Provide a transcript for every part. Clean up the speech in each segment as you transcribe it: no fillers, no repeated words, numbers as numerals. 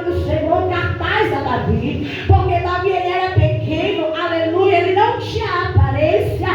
nome do Senhor, cartaz a Davi, porque Davi ele era pequeno, aleluia, ele não tinha aparência.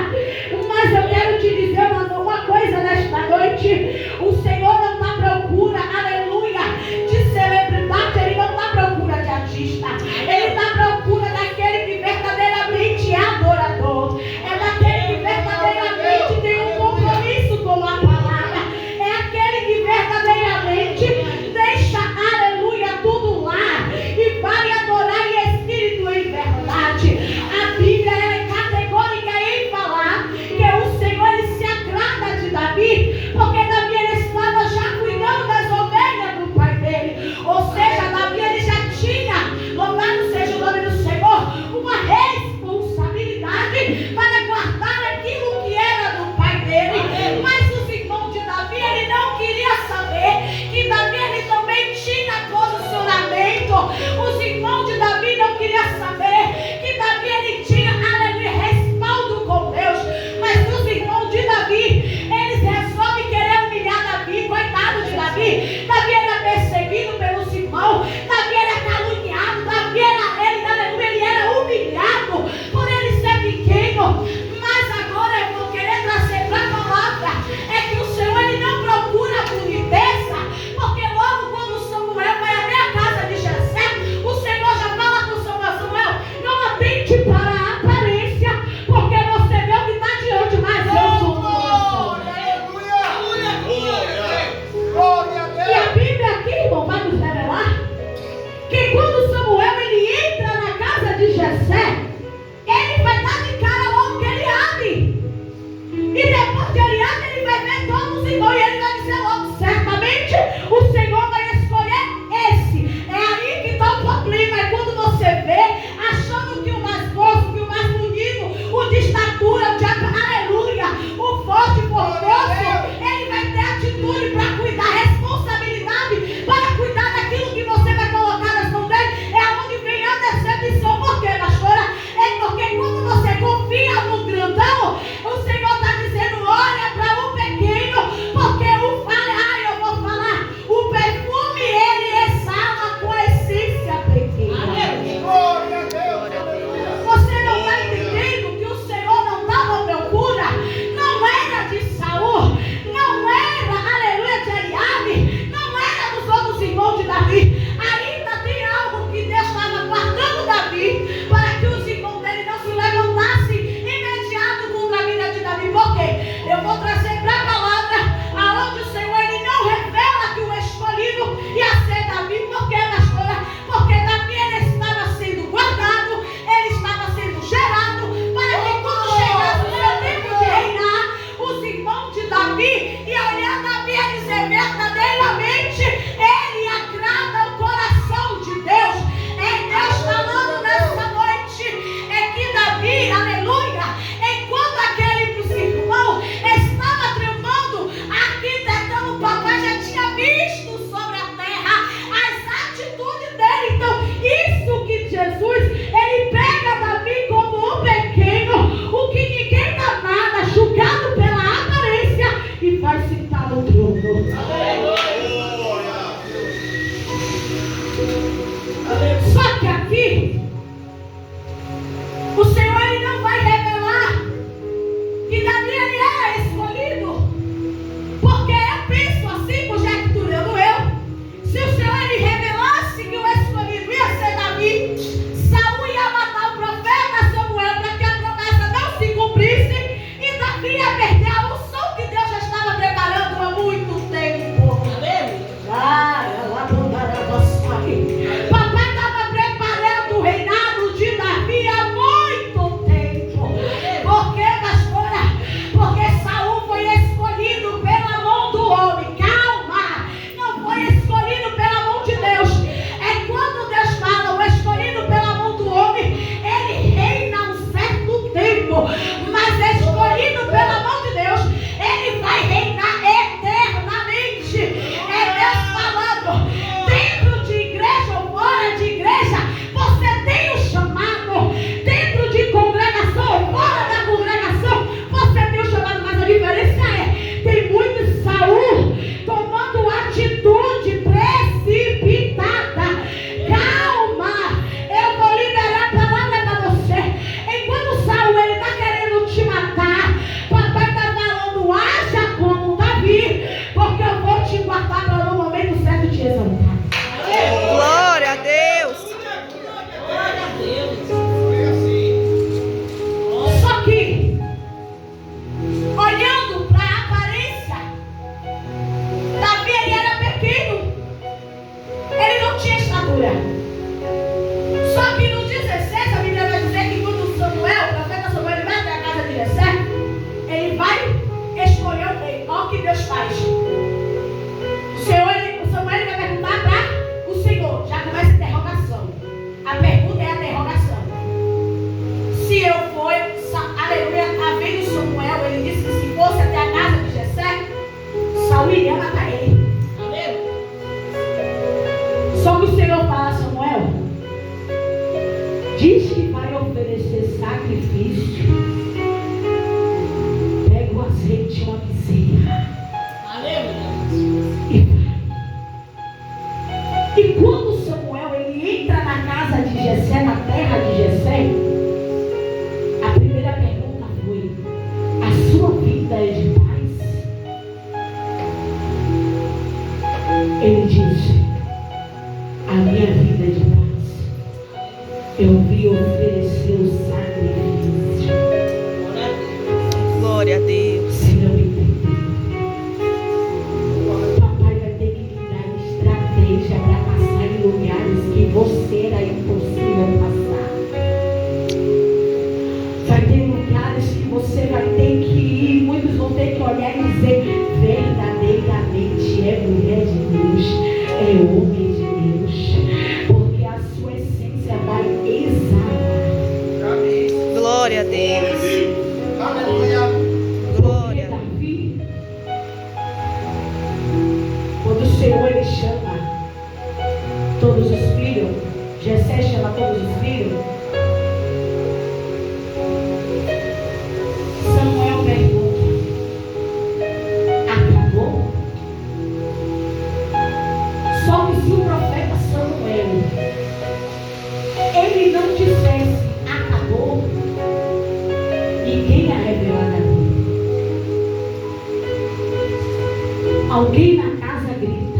Mas eu quero te dizer uma coisa nesta noite: o Senhor não está à procura, aleluia, de celebridade, ele não está à procura de artista, ele está à procura daquele que verdadeiramente é adorador, é daquele que verdadeiramente tem um compromisso com a palavra, é aquele que verdadeiramente deixa, aleluia, tudo lá e vai adorar em espírito e em verdade. A Bíblia é categórica em falar que o Senhor ele se agrada de Davi, porque Davi ele estava já cuidando das ovelhas do pai dele, ou seja, Davi ele já tinha, louvado seja o nome do Senhor, uma responsabilidade para guardar aquilo que era do pai dele. Mas os irmãos de Davi ele não queria saber que Davi ele também tinha posicionamento. Os irmãos de Davi não queriam saber que Davi ele tinha, aleluia, respaldo com Deus. Mas os irmãos de Davi, eles resolvem querer humilhar Davi. Coitado de Davi. Davi era perseguido pelos irmãos, Davi era caluniado, Davi ele era humilhado por ele ser pequeno. Mas agora eu vou querer trazer para a palavra é que o Senhor ele não procura boniteza, porque logo quando Samuel vai até a casa de Jessé, o Senhor já fala com Samuel: não atente para a aparência, porque você vê o que está diante, mas eu sou o coração. E a Bíblia aqui, irmão, vai nos revelar que quando Samuel ele entra na casa de Jessé, ele vai dar de cara logo que ele abre. E depois que ele abre, ele vai ver todos os irmãos e ele vai dizer logo: certamente o Senhor vai escolher esse. É aí que está o problema. É quando você vê, achando que o mais moço, que o mais bonito, o de estatura, o de aleluia, o forte, formoso, ele vai ter atitude para cuidar, responsabilidade para cuidar daquilo que você vai colocar nas mãos dele. É onde vem a decepção. Por quê, pastora? É porque quando você confia no grandão, o Senhor está dizendo: olha para o pequeno, porque eu vou falar, o perfume ele exala com a essência pequena. Você não está entendendo que o Senhor não estava à procura, não era de Saul, não era, aleluia, de Eliabe, não era dos outros irmãos de Davi. Ainda tem algo que Deus estava guardando Davi, para que os irmãos dele não se levantassem imediato contra a vida de Davi. Por quê? Eu vou trazer para a palavra aonde o Senhor ele não revela que o escolhido ia ser Davi. Por quê, pastora? Porque Davi ele estava sendo guardado, ele estava sendo gerado, para que quando chegasse o seu tempo de reinar, os irmãos de Davi iam olhar Davi e dizer: verdadeiramente ele agrada o coração de Deus. É Deus falando nessa noite, é que Davi, aleluia, enquanto aquele irmão estava tramando, arquitetando, o papai já tinha visto sobre a terra as atitudes dele. Então isso que Jesus ele pega Davi como um pequeno, o que ninguém dá nada, julgado pela aparência, e vai sentar no trono. Só que aqui o Senhor ele não vai revelar que Davi ele era escolhido, porque eu penso assim, conjecturando eu, se o Senhor ele revelasse que o escolhido ia ser Davi, Saul ia matar o profeta Samuel para que a promessa não se cumprisse, e Davi ia perder a unção que Deus já estava preparando há muito tempo. aleluia. Só que no 16 a Bíblia vai dizer que quando Samuel, o profeta Samuel, ele vai até a casa de Jessé, ele vai escolher o rei. Olha o que Deus faz. O Samuel vai perguntar para o Senhor. Já começa a interrogação. A pergunta é a interrogação. Se eu for, aleluia, a vez de Samuel, ele disse que se fosse até a casa de Jessé, Saul iria matar ele. Amém? Só que o Senhor fala a Samuel, diz que vai oferecer sacrifício. Pega o azeite e uma bezerra. E quando Samuel ele entra na casa de Jessé, na terra de Jessé, a primeira pergunta foi: a sua vida é de paz? Ele disse: a minha vida é de paz. Eu vim oferecer o sacrifício. Glória a Deus. Se não entender, papai vai ter que lhe dar estratégia para passar em lugares que você era impossível passar. Vai ter lugares que você vai ter que ir. Muitos vão ter que olhar e dizer: verdadeiramente é mulher de Deus, é homem de Deus, porque a sua essência vai exalar. Glória a Deus. Aleluia. Glória. Davi, quando o Senhor ele chama todos os filhos, Jessé chama todos os filhos, Samuel pergunta: acabou? Só que se o profeta Samuel ele não dissesse acabou, ninguém ia revelar a Davi. Alguém na casa grita: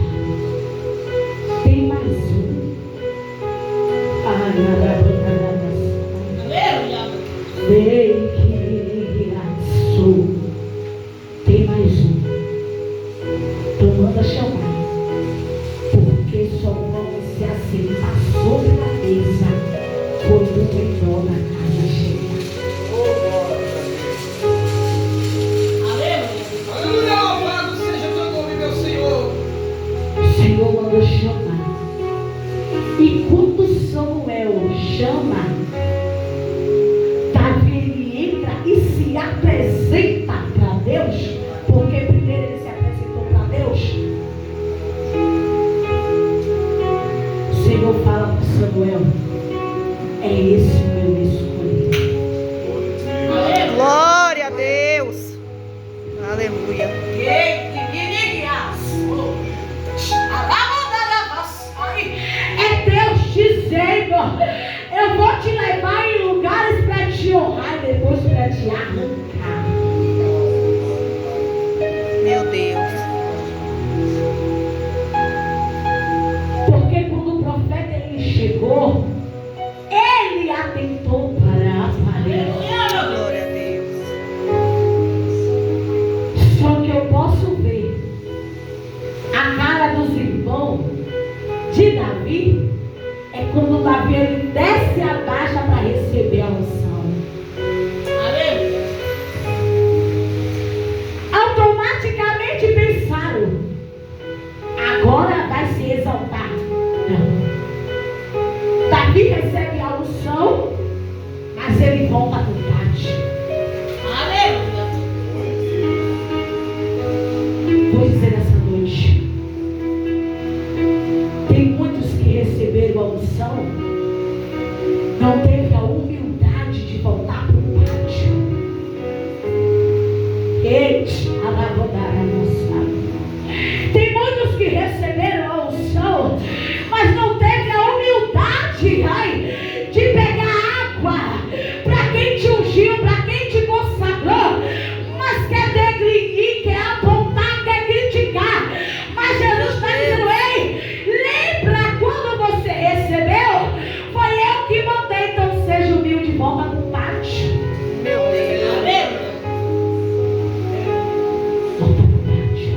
tem mais um. Tem mais um. Então manda chamar, porque só vamos se assentar sobre a mesa quando o menor da casa chega. Aleluia, louvado seja teu nome, meu Senhor. O Senhor mandou chamar. E quando Samuel chama, Davi ele entra e se apresenta para Deus, porque primeiro ele se apresentou para Deus. O Senhor fala para Samuel: é esse o meu escolhido. Glória a Deus. Aleluia. É Deus dizendo: eu vou te levar em lugares para te honrar e depois para te arrancar. Meu Deus. Porque quando o profeta ele chegou, ele atentou para aparecer. Glória a Deus. Só que eu posso ver a cara dos irmãos de Davi. É quando Davi ele desce a baixa para receber a unção. Automaticamente pensaram: agora vai se exaltar. Não. Davi recebe a unção, mas ele volta para o pátio. Vou dizer essa noite: tem muitos que receberam a unção, não teve a humildade de voltar para o pátio. Tem muitos que receberam a unção, mas não teve a humildade, de pegar água para quem te ungiu, para quem te consagrou, mas quer degrinir, quer apontar, quer criticar. Mas Jesus está dizendo: ei, lembra quando você recebeu? Foi eu que mandei, então seja humilde, volta para o pátio. Meu Deus. Volta para o pátio.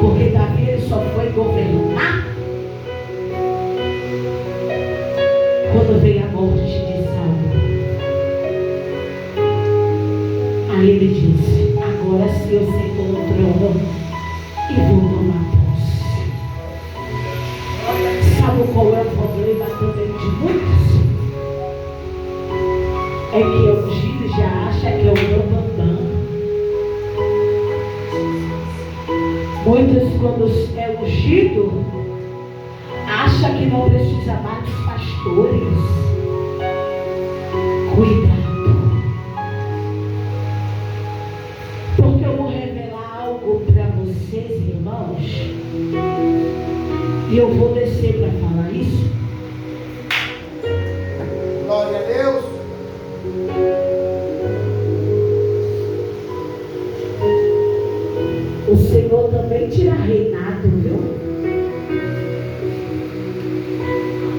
Porque Davi ele só foi governar problema também de muitos é que é ungido já acha que é o bambambam. Muitos, quando é ungido, acha que não precisa mais dos pastores. Cuidado, porque eu vou revelar algo para vocês, irmãos, e eu vou descer para falar isso. Glória a Deus. O Senhor também tira reinado, viu?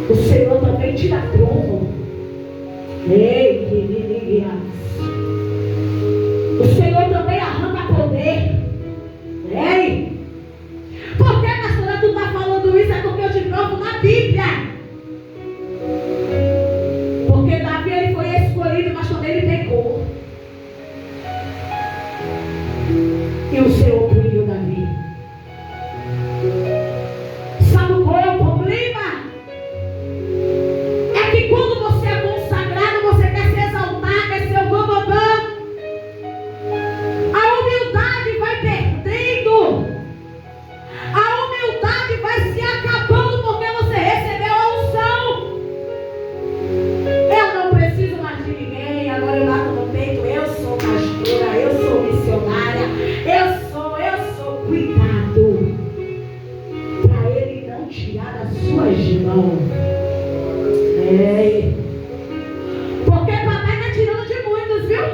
O Senhor também tira trono. Ei, que o Senhor também arranca poder. Ei! Por que, pastora, tu está falando isso? É porque eu te provo na Bíblia. Porque Davi, ele foi escolhido, mas quando ele pecou, e o Senhor puniu Davi. Sabe qual é o problema? É que quando você é consagrado, você quer se exaltar, quer ser o bambambam. A humildade vai perdendo. A humildade vai se acabando porque você recebeu a unção. Eu não preciso mais de ninguém. Agora eu bato no peito. Eu sou pastora, eu sou missionária. Eu sou. Cuidado para ele não tirar das suas mãos. Porque papai está tirando de muitos, viu?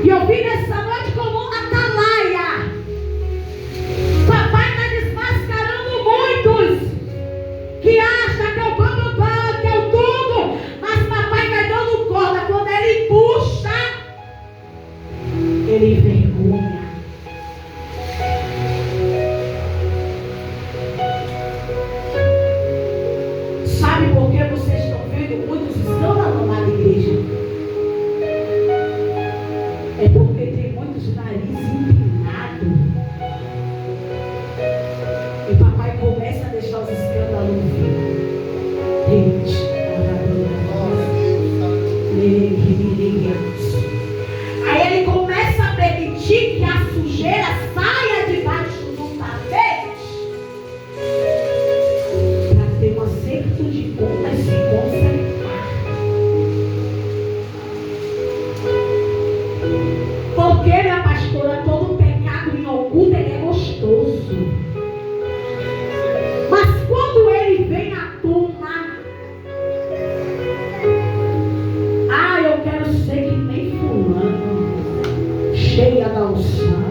E eu vim nessa noite como um atalaia. Papai está desmascarando muitos que acham que é o bambambam, que é o tudo. Mas papai vai dando corda. Quando ele puxa, ele envergonha. Sabe por que vocês estão vendo muitos estão na nova igreja? É porque tem muitos narizes empinados. E papai começa a deixar os escândalos vir. Aí ele começa a permitir que a sujeira saia debaixo do tapete para ter um acerto de contas se consertar. Porque, minha pastora, todo pecado em oculto ele é gostoso. Mas quando ele vem à tona, eu quero ser que nem fulano, cheia da unção.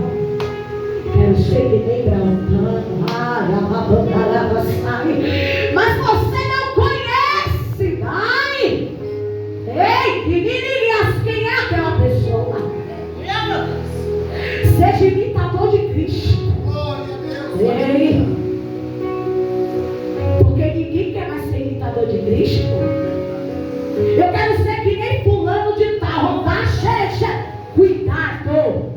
Quero ser que nem Beltrano. Mas você não conhece, vai. Ei, quem é aquela pessoa? Seja imitador de Cristo. Ei, porque ninguém quer mais ser imitador de Cristo. Eu quero ser que nem fulano de tal, rodar, cheia. Cuidado.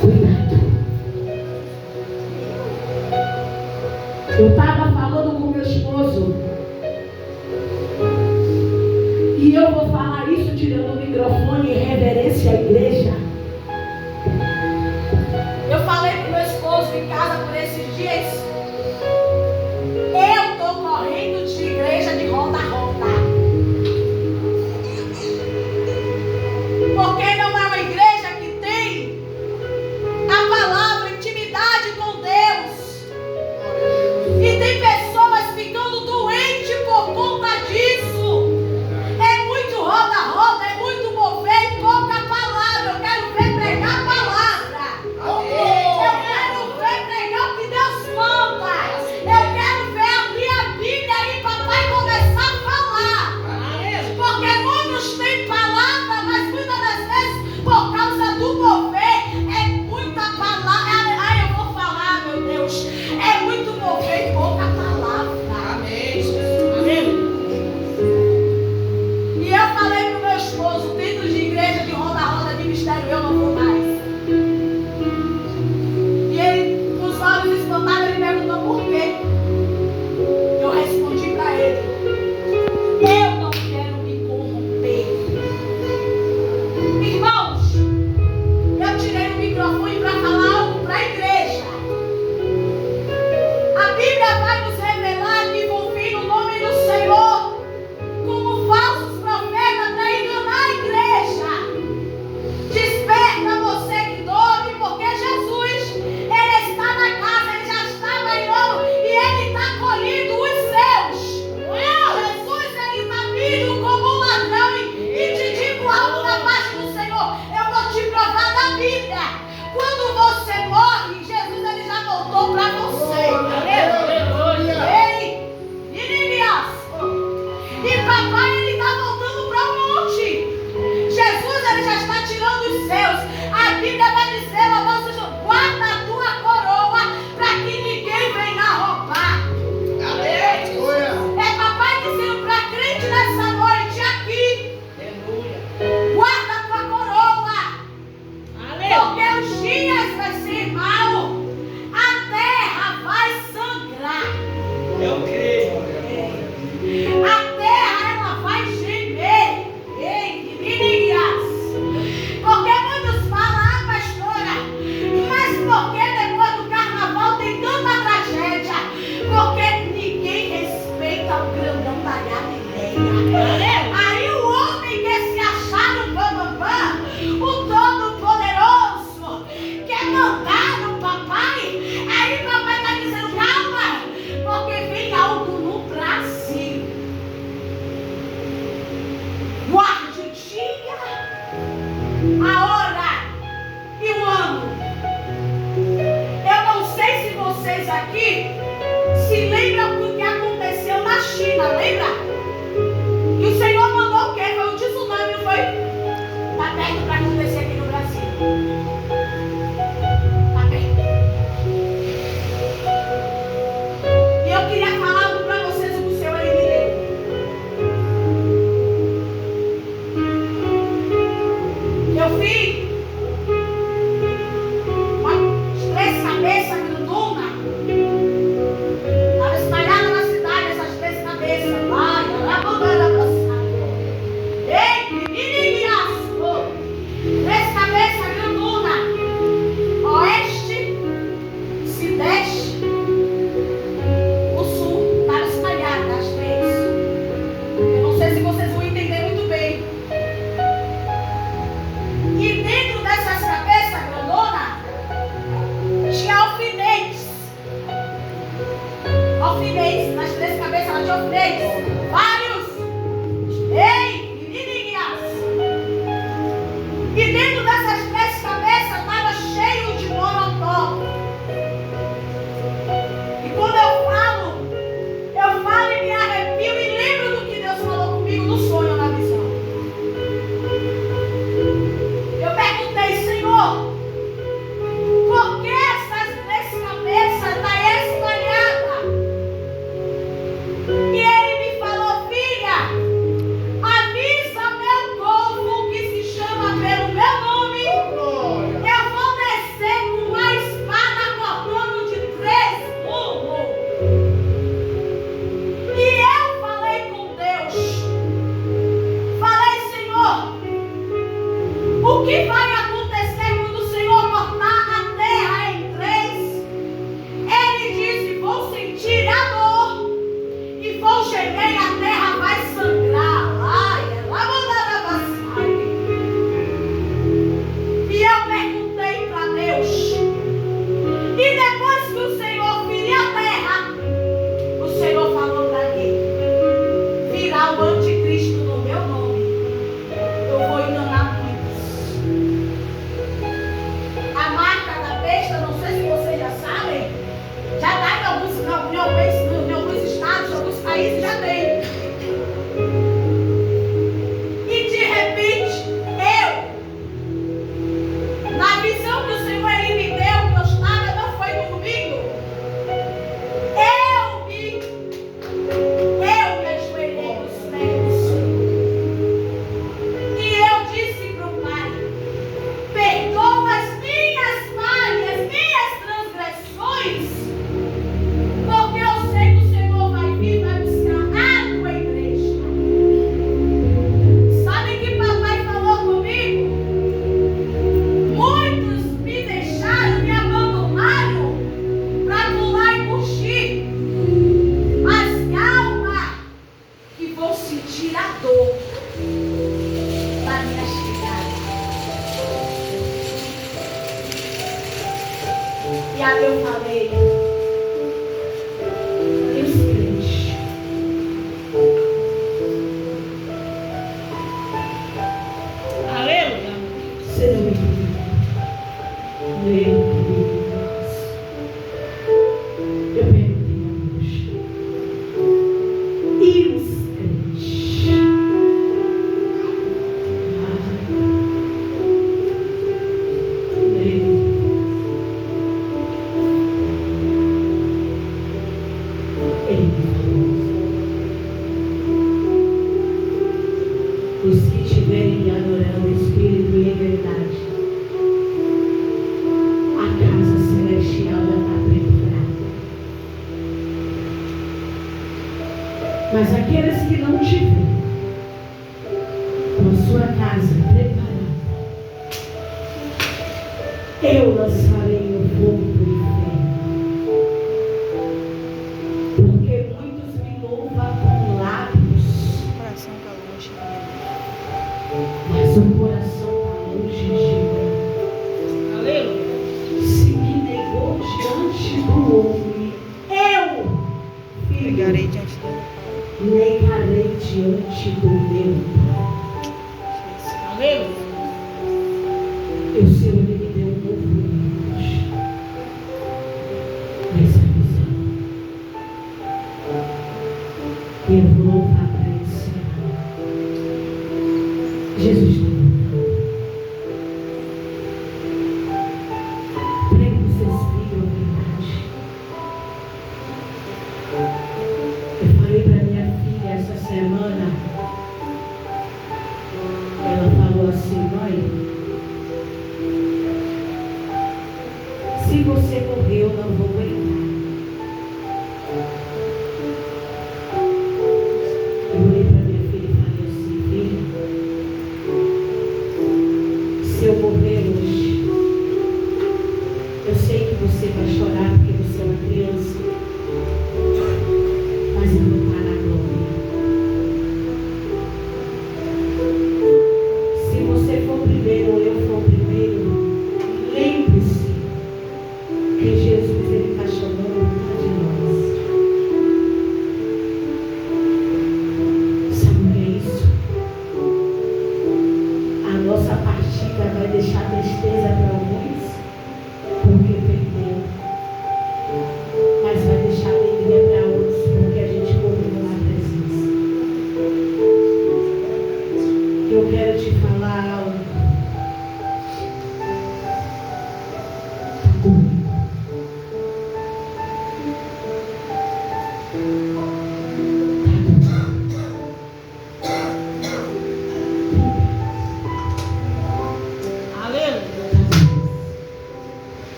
Cuidado. Eu estava falando com meu esposo. E eu vou falar isso tirando o microfone em reverência à igreja. Eu falei com meu esposo em casa por esses dias. Eu estou correndo de igreja de ronda-ronda. Porque não é uma igreja que tem a palavra, intimidade com Deus. E tem pessoas ficando doentes por conta disso. É muito roda-roda, é muito mover e pouca palavra. Eu quero ver pregar a palavra. Eu quero ver pregar o que Deus fala. aqui se lembram do que aconteceu na China, lembra? Que o Senhor mandou o quê? Foi um tsunami, não foi? Está perto para acontecer aqui no Brasil. Está perto. E eu queria falar algo para vocês o que o Senhor me deu. Eu vi umas 3 cabeças grandonas. Estava espalhada na cidade essas 3 cabeças. Ai, ela mandando a passar. Ei, meniniasco. 3 cabeças grandonas. Oeste, Sudeste, o Sul. Estava espalhada as 3. Eu não sei se vocês vão entender muito bem. E dentro dessas cabeças grandonas tinha alfinetes. Alfinetes, nas 3 cabeças ela tinha alfinetes. Vários. Ei, menininhas. E dentro dessas 3 cabeças estava cheio de molotov. E quando eu falo e me arrepio e lembro do que Deus falou comigo no sonho, na visão. Eu perguntei, Senhor, por que essas 3 cabeças estão espalhadas? E Ele me falou, filha, avisa meu povo que se chama pelo meu nome. Eu vou descer com uma espada cortando de 3 gumes. E eu falei com Deus. Falei, Senhor, o que vai acontecer quando o Senhor cortar a terra em 3? Ele disse, vou sentir a dor e vou gemer e a terra vai sangrar. Ai, ela mandava passar. E eu perguntei para Deus. E depois que o Senhor ferir a terra, o Senhor falou para mim, virá o anticristo no meu nome. Eu vou enganar muitos. A marca da besta, não sei se vocês já sabem, já está em alguns estados, em alguns países já tem. E de repente, na visão que o Senhor ele me deu, que eu estava, não foi no domingo, eu me ajoelhei nos pés do Senhor. E eu disse para o Pai, perdoa as minhas falhas, minhas transgressões, porque eu sei que o Senhor vai vir e vai buscar a tua igreja. Sabe que papai falou comigo? Muitos me deixaram, me abandonaram para pular e fugir. Mas calma, que vou sentir a dor da minha chegada. E aí eu falei, Deus crente. Aleluia. Seja bem-vindo. Eu perguntei a Deus. E os crentes? Os que estiverem me adorando em espírito e em verdade, a casa celestial já está preparada. Mas aqueles que não tiverem com sua casa preparada, eu lançarei no fogo do inferno. Porque muitos me louvam com lábios, O coração está longe. mas o coração está longe de mim. Aleluia. Se me negou diante do homem, eu, filho, Pegarei diante do meu Pai. negarei diante do meu Pai. Aleluia. E o Senhor me deu um novo hoje. Nessa visão. Jesus está voltando. Pregue o seu filho a verdade. Eu falei para minha filha essa semana. Ela falou assim: mãe, se você morrer, eu não vou aguentar. Eu olhei para minha filha e falei assim: filha, se eu morrer hoje, eu sei que você vai chorar porque você é uma criança, mas eu vou estar na glória. Se você for primeiro ou eu for primeiro, lembre-se que Jesus, ele está chamando de nós. Sabe o que é isso? A nossa partida vai deixar tristeza para alguns, porque perdeu. Mas vai deixar alegria para outros, porque a gente correu na presença. Eu quero te falar algo.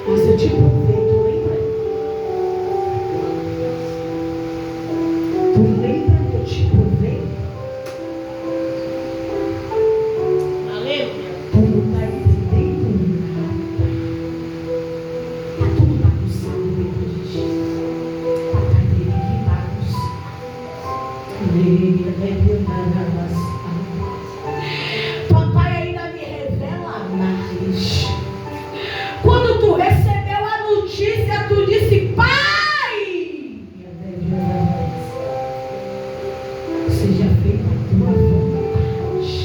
Mas eu te provei, tu lembra? Tu lembra que eu te provei? Tu não está entendendo nada. Está tudo bagunçado dentro de ti. Papai teve que bagunçar. Papai ainda me revela mais. Quando tu recebeu a notícia, tu disse: pai, seja feita a tua vontade.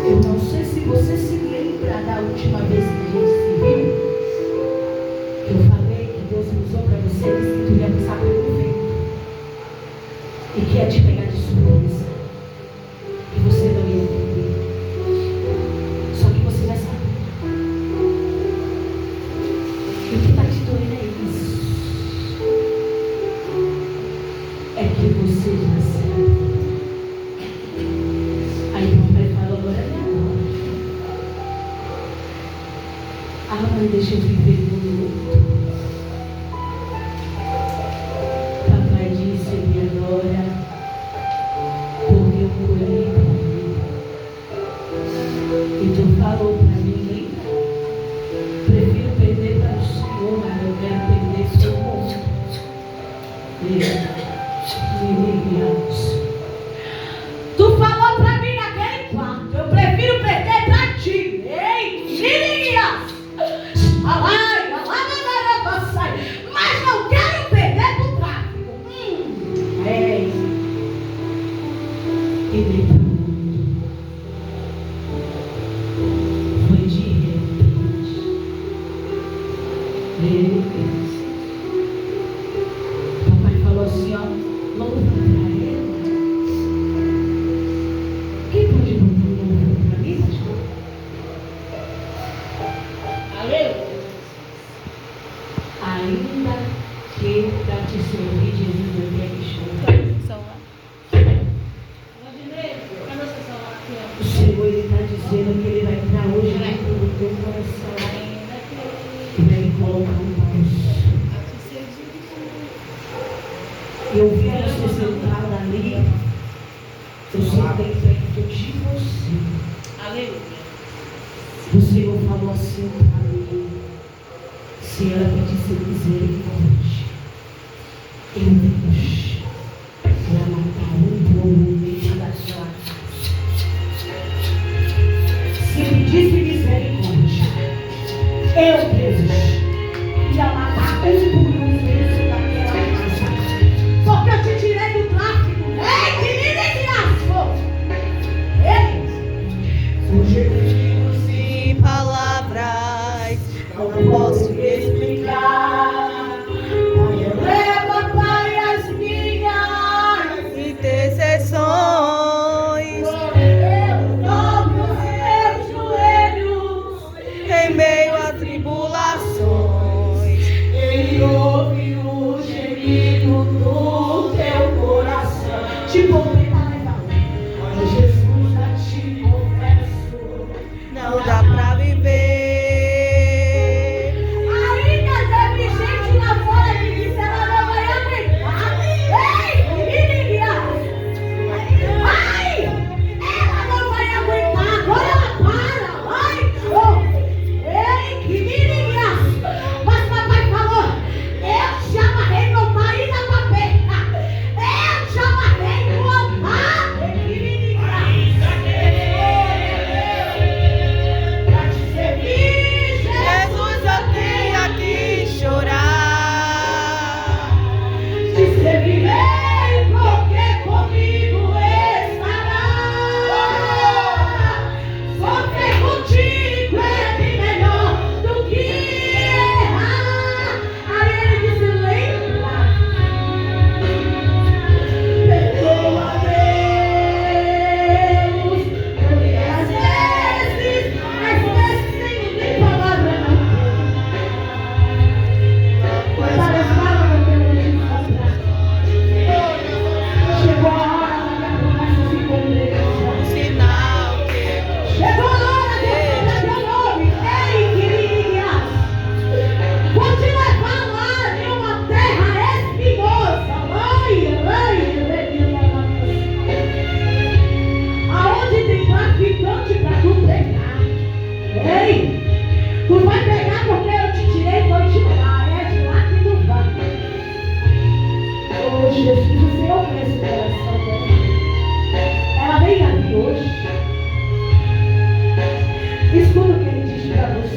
Eu não sei se você se lembra da última vez que a gente se viu, que eu falei que Deus usou para você, disse que tu ia passar pelo vento e que ia te pegar de surpresa, que você não ia entender. Só que você vai saber. E o que está te doendo é isso. É que você já sabe. Aí o papai falou: agora é agora. Ah, mãe, deixa eu viver no luto. Papai disse: me adora, porque eu colhi para mim. E tu falou para mim: lembra? Prefiro perder para o Senhor, mas eu quero perder seu mundo. Tu falou para mim naquele quarto: eu prefiro perder para ti. Ei, Sirias! Mas não quero perder pro tráfico. E dei para o mundo. Foi de repente. Papai falou assim: ó, louva para ela. Quem pode botar um louvor para mim, pastor? Ainda que para te servir, Jesus, eu tenho que chorar. O Senhor, ele está dizendo que ele vai entrar hoje dentro do teu coração e vai colocar um passo. Eu vi você sentada ali, eu sentei perto de você. Aleluia. O Senhor falou assim para mim: se ela pedisse misericórdia, eu Deus, para matar um bolo no meio da sua casa. Se pedisse misericórdia, eu Deus, ia matar um por um dentro daquela casa. Porque eu te tirei do tráfico. Ei, querida, que lascou. Ei, hoje eu digo sem palavras, não posso explicar.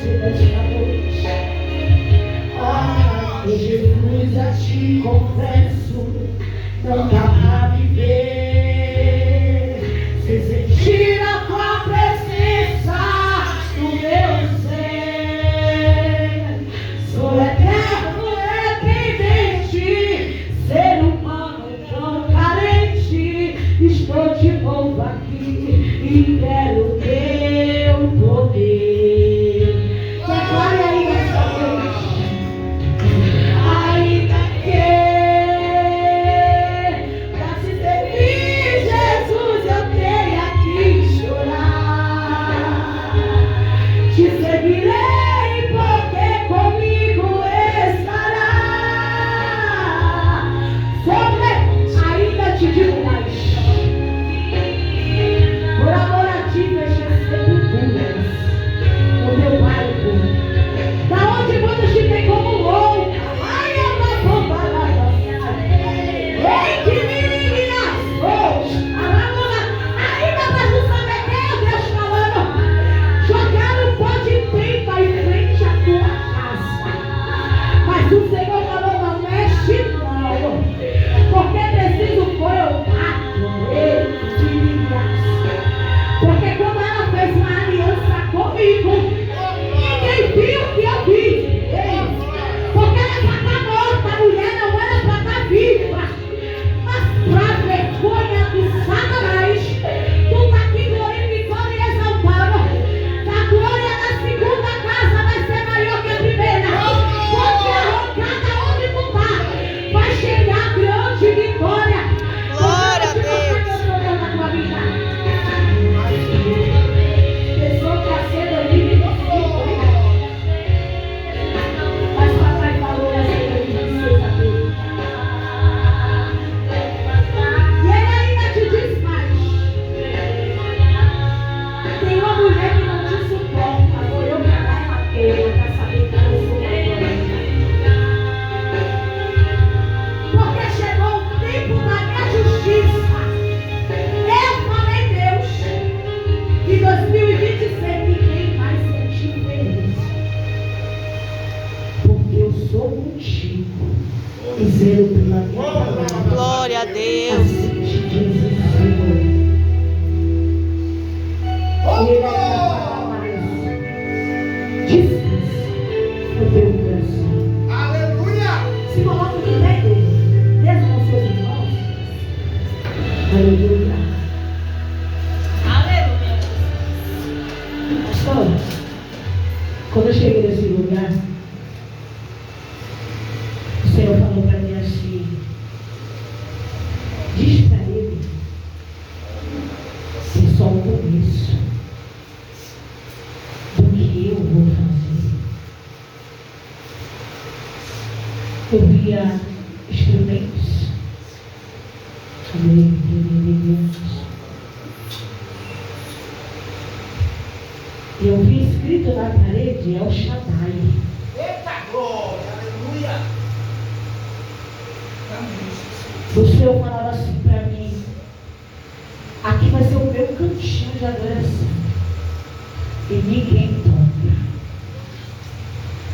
você nesta noite. Ah, Jesus, a ti confesso, não dá pra viver sem sentir a tua presença no meu ser. Sou eterno dependente, ser humano tão carente. Estou de novo aqui e quero teu poder. Declare aí essa noite. Ainda que pra se servir Jesus eu tenha que chorar, te servirei porque comigo estará. Sobre ainda te digo mais, por amor a ti fechei sepulturas no teu barco, da onde muitos te têm como louca. Ai, eu não vou falar da minha. Ei, que meninas, ainda para tu saber quem é Deus falando, jogar o pó de pipa em frente à tua casa. Mas o Senhor falou, não mexe não, porque preciso foi o mato. Ei, que meninas. Porque quando ela fez uma aliança comigo, ninguém viu o que eu vi. Ei, porque era para estar morta, a mulher não era para estar viva. Mas para vergonha de Satanás, tu está aqui glorificando e exaltando. A glória da segunda casa vai ser maior que a primeira. Pode arrancar onde tu está, vai chegar grande vitória. Glória a Deus. Na tua vida. Pessoa que acende ali, mas papai falou essa inteligência dele. E ele ainda te diz mais. Tem uma mulher que não te suporta. Foi eu que a matei para saber que eu sou porque chegou o tempo da minha justiça. Eu falei, Deus, que 2026 ninguém mais sentiu feliz. Porque eu sou contigo e zelo pela minha palavra. Glória a Deus. Assim te diz o Senhor. E ele ainda fala mais. Descanse no teu coração. Aleluia! Se coloque de pé dele. Desde com seus irmãos. Aleluia. Aleluia. Pastor, quando eu cheguei nesse lugar, o Senhor falou para mim assim: diz para ele que é só o começo do que eu vou fazer. Eu via instrumentos, e eu vi escrito na parede El Shaddai. Eita glória! Aleluia! O Senhor falava assim para mim: aqui vai ser o meu cantinho de adoração e ninguém toca.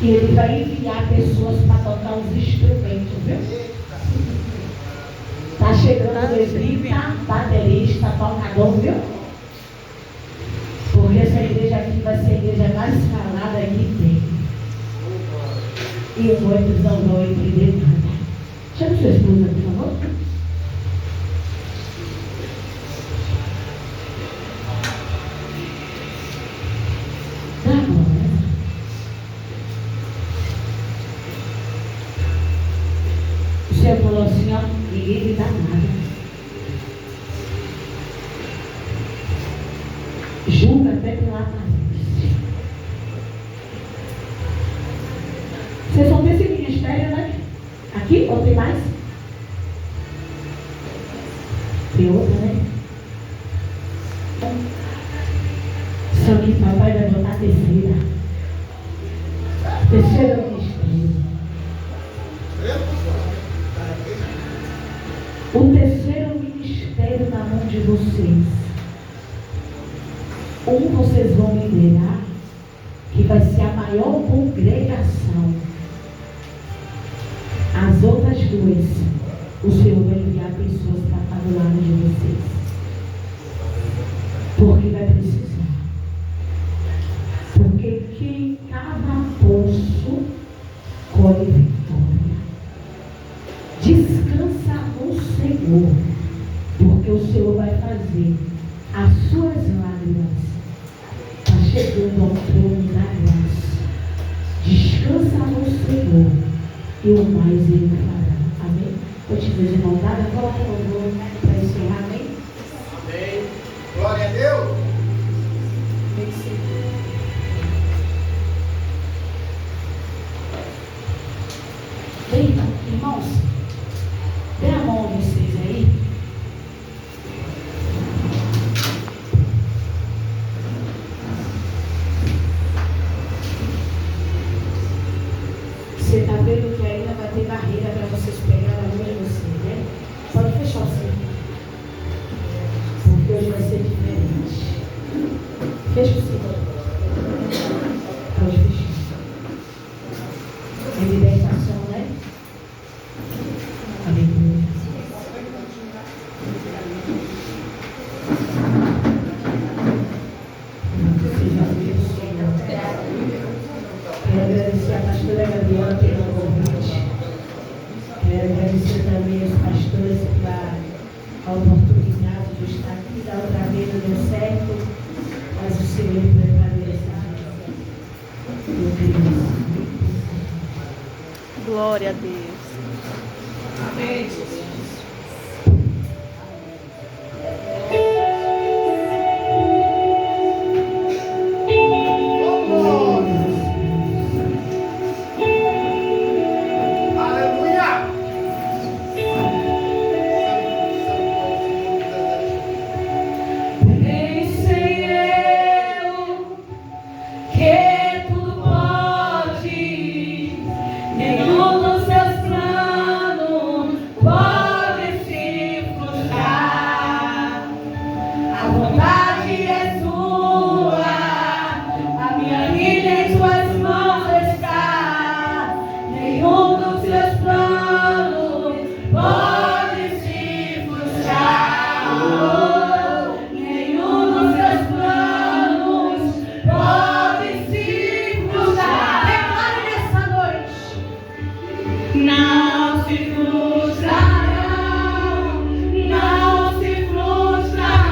E Ele vai enviar pessoas para tocar os instrumentos, viu? Está chegando levita, baterista, tocador, viu? Porque essa igreja aqui vai ser a igreja mais falada que tem. E muitos não vão entender nada. Chama sua esposa, por favor. Dá glória. O Senhor falou assim, ó, ninguém me dá nada. Julga até pela aparência. Vocês só tem esse ministério, né? Aqui? Ou tem mais? Tem outra, né? Só que papai vai botar a terceira. Terceira ministério. O terceiro ministério na mão de vocês. Vocês vão liderar que vai ser a maior congregação. As outras duas, o Senhor vai enviar pessoas para estar do lado de vocês. Porque vai precisar. Porque quem cava poço colhe vitória. Descansa no Senhor, porque o Senhor vai fazer as suas lágrimas. Está chegando ao trono da graça. Descansa no Senhor e o mais Ele fará. Amém? Eu te vejo de mão dada, coloca o louvor para encerrar. Amém? Amém. Glória a Deus. Bem, irmãos, dê a mão a vocês aí. Você está vendo que ainda vai ter barreira para vocês pegar a mão de vocês, né? Pode fechar o cinto. Porque hoje vai ser diferente. Fecha o cinto. Pode fechar. É libertação, né? Aleluia. Seja abençoado. Quero agradecer a pastora Gabriela pelo convite. Quero agradecer também aos pastores pela oportunidade de estar aqui. Da outra vez não deu certo, mas o Senhor preparou essa vida. Glória a Deus. Amém, Jesus. Aleluia. Pensei eu que tudo pode, nenhum dos seus planos pode se frustrar. A vontade é sua, a minha vida em suas mãos está. Nenhum dos seus planos pode se frustrar. Nenhum dos seus planos pode se frustrar. Declare nessa noite. Não se frustrarão, não se frustrarão.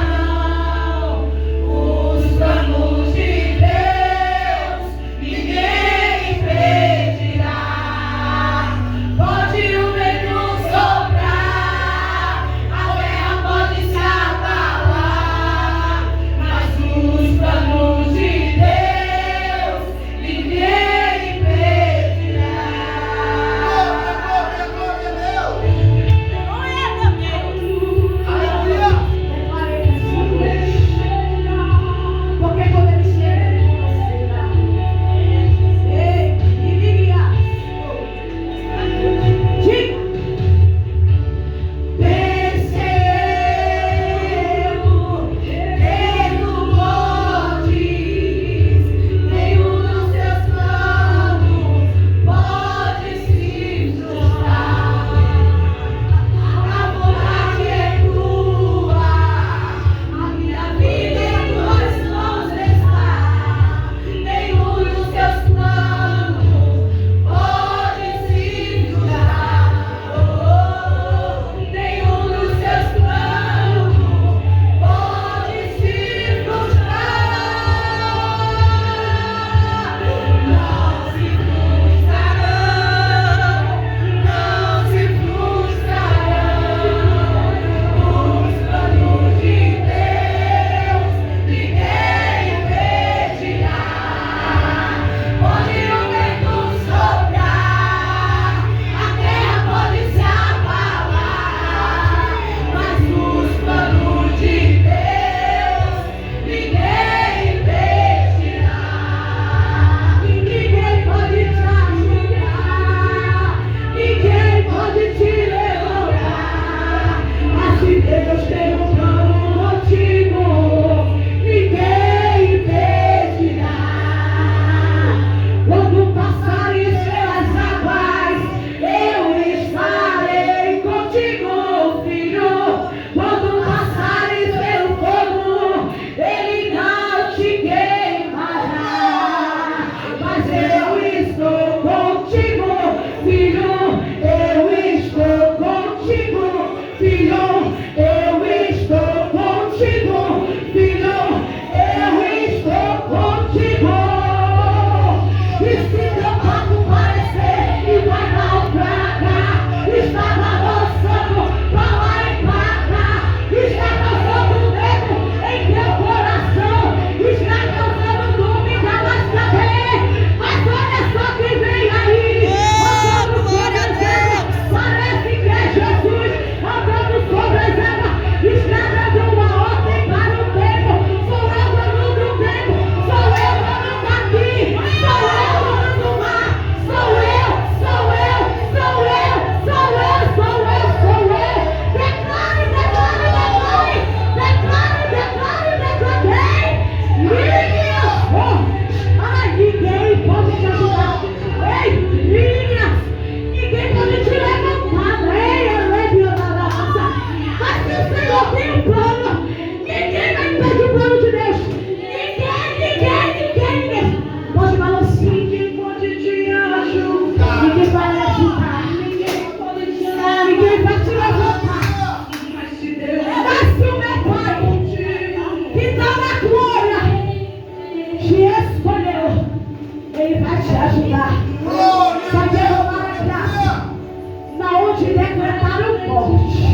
da glória te escolheu, Ele vai te ajudar. Vai derrubar a graça. Na onde decretar o morte,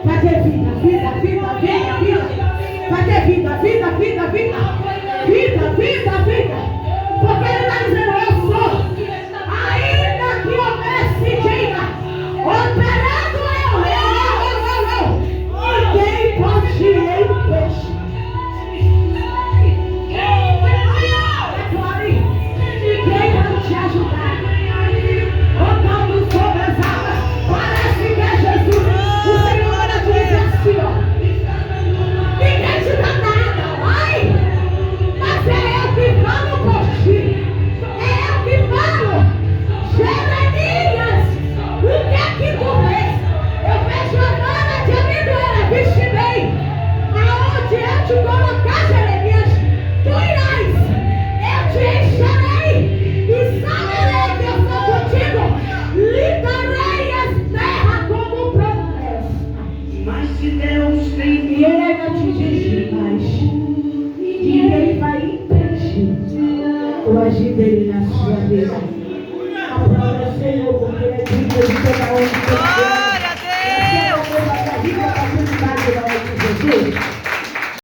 vai ter vida, vida, vida, vida, vida. Vai ter vida, vida, vida, vida. Vida, vida, vida. Porque Ele está dizendo, eu sou. Ainda que houvesse diga, operando eu. Ninguém pode impedir. Ninguém vai te ajudar. Andando sobre as águas, parece que é Jesus. O Senhor te diz assim, ó. Ninguém te dá nada, vai. Mas é eu que falo por ti. É eu que falo. Jeremias, o que é que tu vês? Eu vejo a vara de amendoeira, viste bem. Aonde eu te colocar, Jeremias, tu irás. Eu te encherei e saberei que eu sou contigo. Lhe darei as terras como promessa. Mas se Deus tem E Ele ainda te diz mais. Ninguém vai impedir o agir dele na sua vida. Aplauda o Senhor, porque Ele é digno de toda honra. Glória a Deus. Essa é a rica paternidade da nossa Jesus.